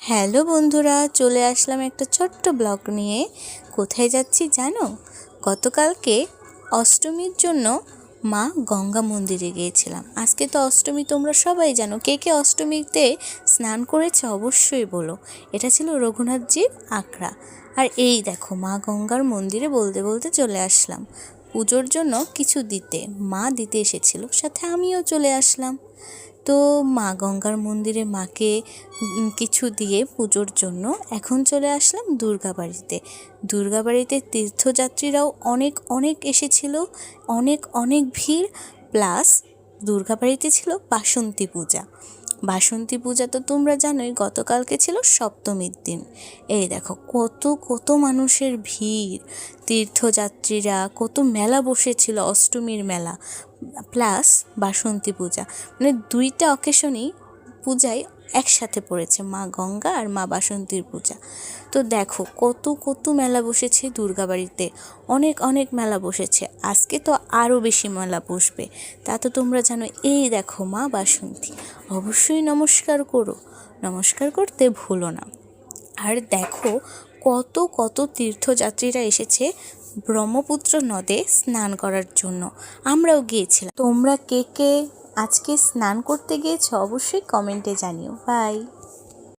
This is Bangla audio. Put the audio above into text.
হ্যালো বন্ধুরা, চলে আসলাম একটা ছোট্ট ব্লগ নিয়ে। কোথায় যাচ্ছি জানো? গতকালকে অষ্টমীর জন্য মা গঙ্গা মন্দিরে গিয়েছিলাম। আজকে তো অষ্টমী, তোমরা সবাই জানো। কে কে অষ্টমীতে স্নান করেছে অবশ্যই বলো। এটা ছিল রঘুনাথজির আখড়া। আর এই দেখো, মা গঙ্গার মন্দিরে বলতে বলতে চলে আসলাম পুজোর জন্য কিছু দিতে। মা দিতে এসেছিল, সাথে আমিও চলে আসলাম। তো মা গঙ্গার মন্দিরে মাকে কিছু দিয়ে পুজোর জন্য এখন চলে আসলাম দুর্গাবাড়িতে। দুর্গাবাড়িতে তীর্থযাত্রীরাও অনেক অনেক এসেছিল, অনেক অনেক ভিড়। প্লাস দুর্গাবাড়িতে ছিল বাসন্তী পূজা। বাসন্তী পূজা তো তোমরা জানোই, গতকালকে ছিল সপ্তমীর দিন। এই দেখো কত কত মানুষের ভিড়, তীর্থযাত্রীরা, কত মেলা বসেছিল, অষ্টমীর মেলা প্লাস বাসন্তী পূজা, মানে দুইটা অকেশনেই পূজায় একসাথে পড়েছে, মা গঙ্গা আর মা বাসন্তীর পূজা। তো দেখো কত কত মেলা বসেছে দুর্গাবাড়িতে, অনেক অনেক মেলা বসেছে। আজকে তো আরও বেশি মেলা বসবে, তা তো তোমরা জানো। এই দেখো মা বাসন্তী, অবশ্যই নমস্কার করো, নমস্কার করতে ভুলো না। আর দেখো কত কত তীর্থযাত্রীরা এসেছে ব্রহ্মপুত্র নদে স্নান করার জন্য। আমরাও গিয়েছিলাম। তোমরা কে কে আজকে স্নান করতে গিয়েছো অবশ্যই কমেন্টে জানিও। বাই।